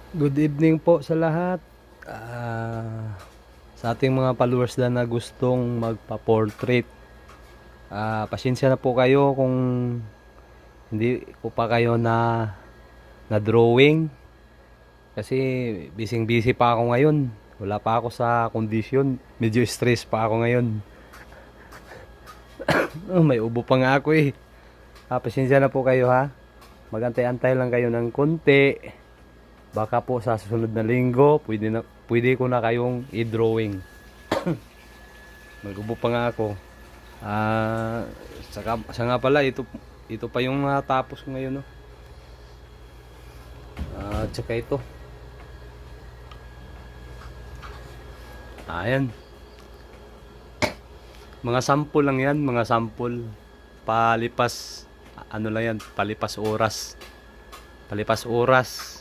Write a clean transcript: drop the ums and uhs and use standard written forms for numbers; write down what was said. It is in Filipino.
Good evening po sa lahat. Ah, sa ating mga followers na gustong magpa-portrait. Pasensya na po kayo kung hindi ko pa kayo na drawing kasi busy pa ako ngayon. Wala pa ako sa kondisyon. Medyo stress pa ako ngayon. May ubo pa nga ako eh. Pasensya na po kayo ha. Magantay-antay lang kayo ng konti. Baka po sa susunod na linggo, pwede ko na kayong i-drawing. Mag-ubo pa nga ako. Saka nga pala, ito pa yung natapos ko ngayon, no? Tsaka ito. Ayan. Mga sample lang yan, mga sample. Palipas, ano lang yan, palipas oras. Palipas oras.